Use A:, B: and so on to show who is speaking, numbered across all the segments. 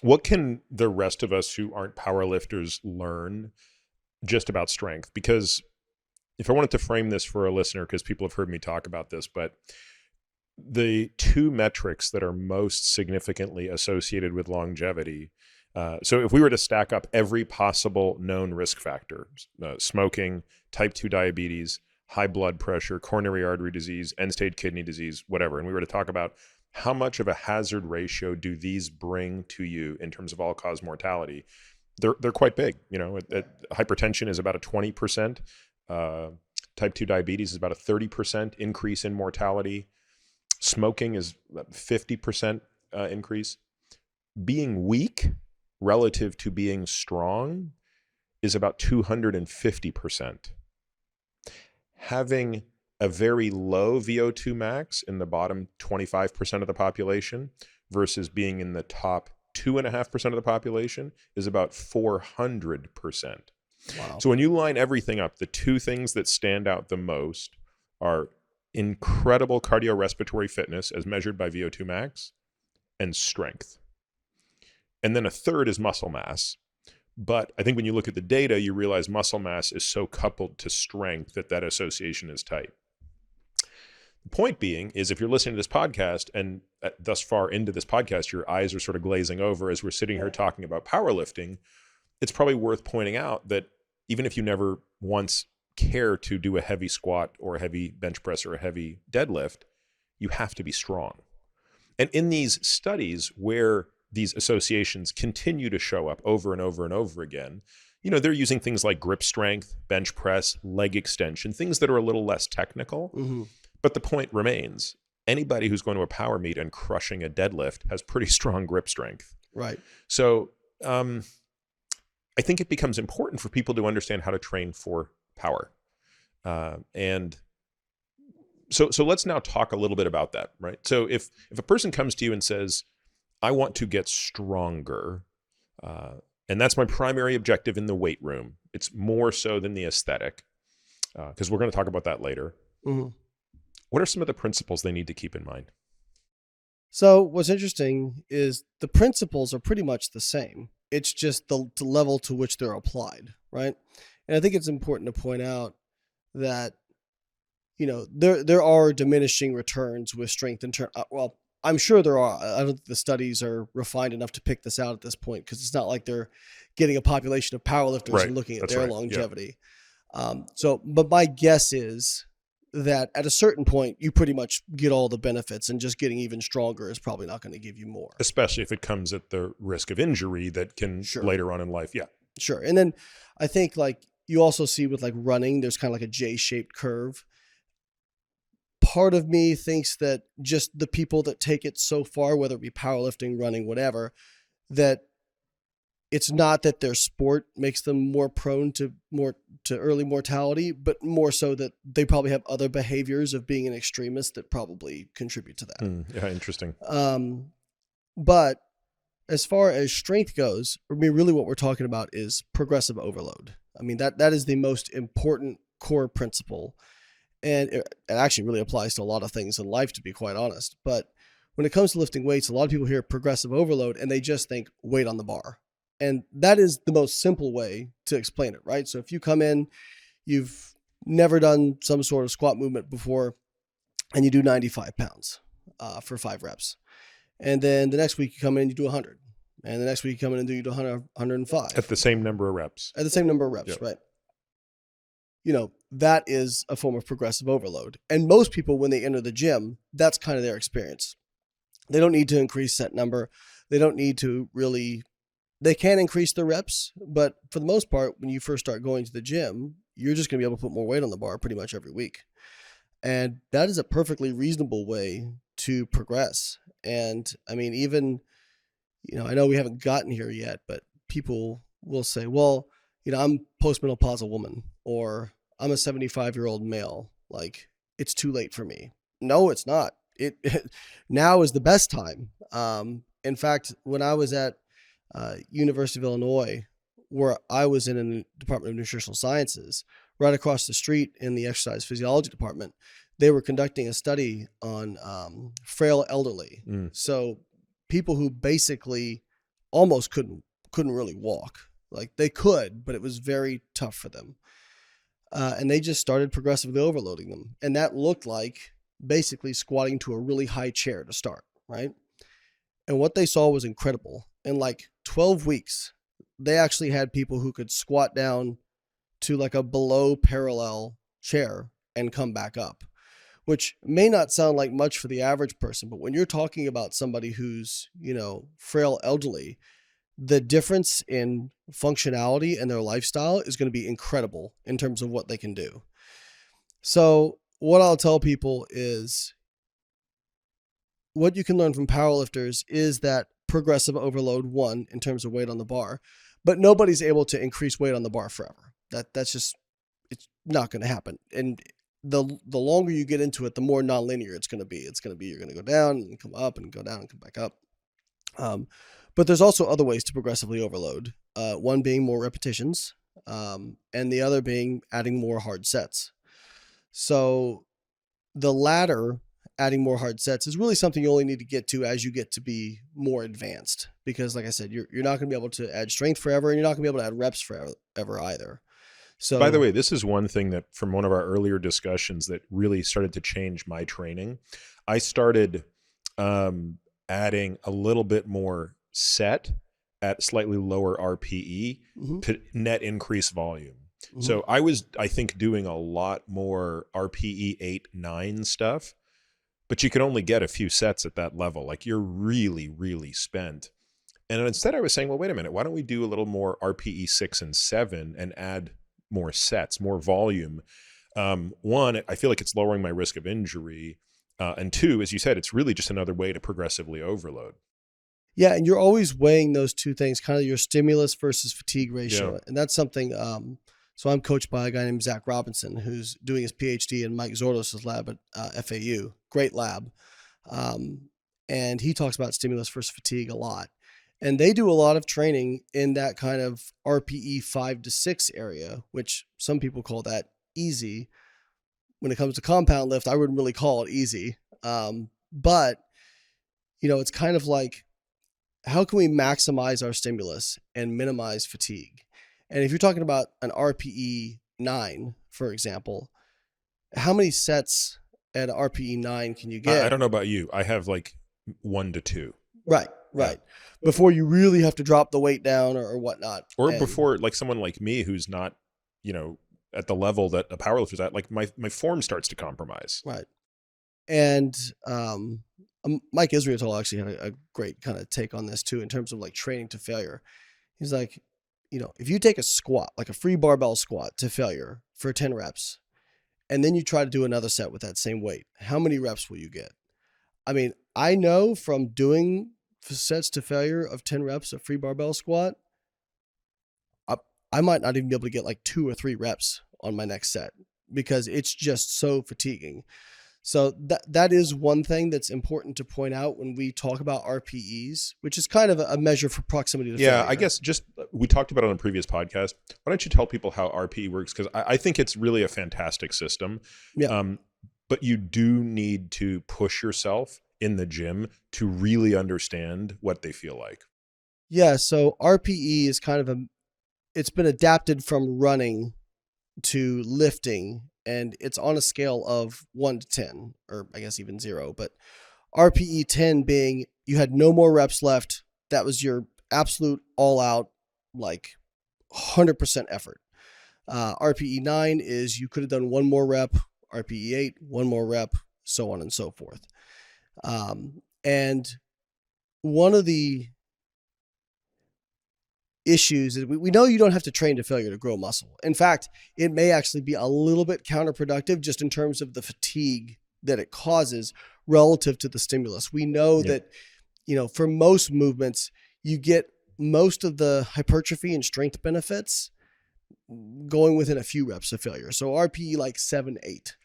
A: What can the rest of us who aren't powerlifters learn just about strength? Because if I wanted to frame this for a listener, because people have heard me talk about this, but the two metrics that are most significantly associated with longevity. So if we were to stack up every possible known risk factor, smoking, type 2 diabetes, high blood pressure, coronary artery disease, end-stage kidney disease, whatever, and we were to talk about how much of a hazard ratio do these bring to you in terms of all-cause mortality, they're quite big. Hypertension is about a 20%. Type 2 diabetes is about a 30% increase in mortality. Smoking is 50% increase. Being weak relative to being strong is about 250%. Having a very low VO2 max in the bottom 25% of the population versus being in the top 2.5% of the population is about 400%.
B: Wow.
A: So when you line everything up, the two things that stand out the most are incredible cardiorespiratory fitness as measured by VO2 max and strength. And then a third is muscle mass. But I think when you look at the data, you realize muscle mass is so coupled to strength that association is tight. The point being is if you're listening to this podcast and thus far into this podcast, your eyes are sort of glazing over as we're sitting here talking about powerlifting, it's probably worth pointing out that even if you never once care to do a heavy squat or a heavy bench press or a heavy deadlift, you have to be strong. And in these studies where these associations continue to show up over and over and over again, they're using things like grip strength, bench press, leg extension, things that are a little less technical.
B: Mm-hmm.
A: But the point remains, anybody who's going to a power meet and crushing a deadlift has pretty strong grip strength.
B: Right.
A: So I think it becomes important for people to understand how to train for power. And so let's now talk a little bit about that, right? So if a person comes to you and says, I want to get stronger, and that's my primary objective in the weight room, it's more so than the aesthetic, because we're going to talk about that later.
B: Mm-hmm.
A: What are some of the principles they need to keep in mind?
B: So what's interesting is the principles are pretty much the same. It's just the level to which they're applied, right? And I think it's important to point out that, there are diminishing returns with strength in turn. Well, I'm sure there are. I don't think the studies are refined enough to pick this out at this point, because it's not like they're getting a population of powerlifters and looking at their longevity. Yeah. But my guess is that at a certain point, you pretty much get all the benefits, and just getting even stronger is probably not going to give you more.
A: Especially if it comes at the risk of injury that can later on in life. Yeah.
B: Sure. And then I think you also see with running, there's kind of like a J-shaped curve. Part of me thinks that just the people that take it so far, whether it be powerlifting, running, whatever, that it's not that their sport makes them more prone to early mortality, but more so that they probably have other behaviors of being an extremist that probably contribute to that.
A: Yeah, interesting.
B: But as far as strength goes, really what we're talking about is progressive overload. That is the most important core principle. And it actually really applies to a lot of things in life, to be quite honest. But when it comes to lifting weights, a lot of people hear progressive overload and they just think weight on the bar. And that is the most simple way to explain it, right? So if you come in, you've never done some sort of squat movement before, and you do 95 pounds for 5 reps. And then the next week you come in, you do 100. And the next week you come in and you do 100, 105.
A: At the same number of reps.
B: At the same number of reps,
A: yep.
B: Right. That is a form of progressive overload. And most people, when they enter the gym, that's kind of their experience. They don't need to increase set number. They don't need to really, they can increase their reps, but for the most part, when you first start going to the gym, you're just going to be able to put more weight on the bar pretty much every week. And that is a perfectly reasonable way to progress. And even, I know we haven't gotten here yet, but people will say, well, I'm postmenopausal woman, or I'm a 75-year-old male. It's too late for me. No, it's not. Now is the best time. In fact, when I was at University of Illinois, where I was in the Department of Nutritional Sciences, right across the street in the exercise physiology department, they were conducting a study on frail elderly. So people who basically almost couldn't really walk. Like they could, but it was very tough for them. And they just started progressively overloading them. And that looked like basically squatting to a really high chair to start, right? And what they saw was incredible. In like 12 weeks, they actually had people who could squat down to like a below parallel chair and come back up, which may not sound like much for the average person, but when you're talking about somebody who's, frail, elderly, the difference in functionality and their lifestyle is going to be incredible in terms of what they can do. So what I'll tell people is what you can learn from powerlifters is that progressive overload, one, in terms of weight on the bar, but nobody's able to increase weight on the bar forever. That's just, it's not going to happen. And the longer you get into it, the more nonlinear it's going to be. It's going to be, you're going to go down and come up and go down and come back up. But there's also other ways to progressively overload. One being more repetitions, and the other being adding more hard sets. So the latter, adding more hard sets, is really something you only need to get to as you get to be more advanced. Because like I said, you're not going to be able to add strength forever, and you're not going to be able to add reps forever either. So,
A: by the way, this is one thing that from one of our earlier discussions that really started to change my training. I started adding a little bit more set at slightly lower RPE to net increase volume. So I was, I think, doing a lot more RPE 8, 9 stuff, but you can only get a few sets at that level. Like you're really, really spent. And instead I was saying, well, wait a minute, why don't we do a little more RPE 6 and 7 and add more sets, more volume? One, I feel like it's lowering my risk of injury. And two, as you said, it's really just another way to progressively overload.
B: Yeah, and you're always weighing those two things, kind of your stimulus versus fatigue ratio.
A: Yeah.
B: And that's something, so I'm coached by a guy named Zach Robinson, who's doing his Ph.D. in Mike Zordos' lab at FAU. Great lab. And he talks about stimulus versus fatigue a lot. And they do a lot of training in that kind of RPE 5 to 6 area, which some people call that easy. When it comes to compound lift, I wouldn't really call it easy. But, it's kind of like, how can we maximize our stimulus and minimize fatigue? And if you're talking about an RPE 9, for example, how many sets at RPE 9 can you get?
A: I don't know about you. I have like 1 to 2.
B: Right. Before you really have to drop the weight down or whatnot.
A: Or before, like someone like me who's not, at the level that a powerlifter's at, like my form starts to compromise.
B: Right. And Mike Israel actually had a great kind of take on this too, in terms of like training to failure. He's like, if you take a squat, like a free barbell squat to failure for 10 reps, and then you try to do another set with that same weight, how many reps will you get? I mean, I know from doing sets to failure of 10 reps of free barbell squat, I might not even be able to get like 2 or 3 reps on my next set because it's just so fatiguing. So that is one thing that's important to point out when we talk about RPEs, which is kind of a measure for proximity to failure.
A: Yeah, I guess we talked about it on a previous podcast. Why don't you tell people how RPE works? Because I think it's really a fantastic system.
B: Yeah.
A: But you do need to push yourself in the gym to really understand what they feel like.
B: Yeah, so RPE is kind of it's been adapted from running to lifting, and it's on a scale of 1 to 10, or I guess even 0, but RPE 10 being you had no more reps left. That was your absolute all out, like 100% effort. RPE 9 is you could have done 1 more rep, RPE 8, 1 more rep, so on and so forth. And one of the issues is we know you don't have to train to failure to grow muscle. In fact, it may actually be a little bit counterproductive just in terms of the fatigue that it causes relative to the stimulus. We know that, for most movements, you get most of the hypertrophy and strength benefits going within a few reps of failure. So RPE like 7, 8.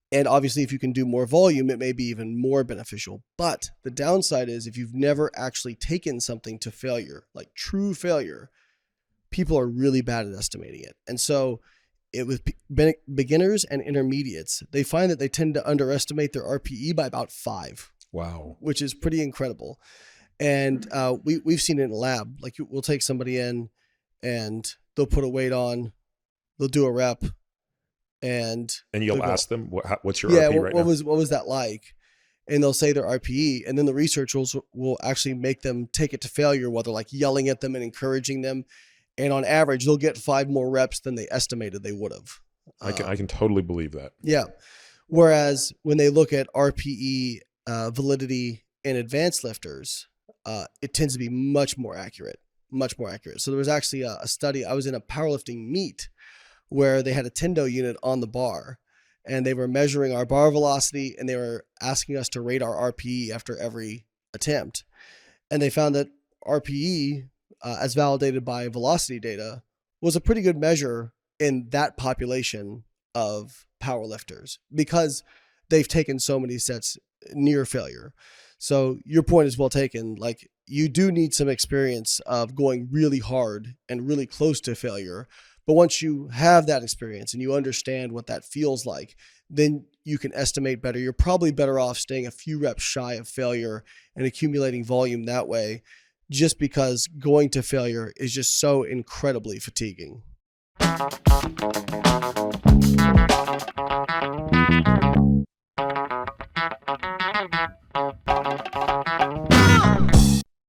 B: And obviously, if you can do more volume, it may be even more beneficial. But the downside is if you've never actually taken something to failure, like true failure, people are really bad at estimating it. And so with beginners and intermediates, they find that they tend to underestimate their RPE by about 5.
A: Wow.
B: Which is pretty incredible. And we've seen it in the lab. Like we'll take somebody in and they'll put a weight on, they'll do a rep, and
A: you'll ask them, what's your
B: yeah,
A: RPE right now?
B: What was that like? And they'll say their RPE, and then the researchers will actually make them take it to failure while they're like yelling at them and encouraging them. And on average, they'll get 5 more reps than they estimated they would have.
A: I can totally believe that.
B: Yeah. Whereas when they look at RPE validity in advanced lifters, it tends to be much more accurate. So there was actually a study. I was in a powerlifting meet where they had a Tendo unit on the bar, and they were measuring our bar velocity, and they were asking us to rate our RPE after every attempt. And they found that RPE, as validated by velocity data, was a pretty good measure in that population of powerlifters because they've taken so many sets near failure. So your point is well taken. Like, you do need some experience of going really hard and really close to failure. But once you have that experience and you understand what that feels like, then you can estimate better. You're probably better off staying a few reps shy of failure and accumulating volume that way, just because going to failure is just so incredibly fatiguing.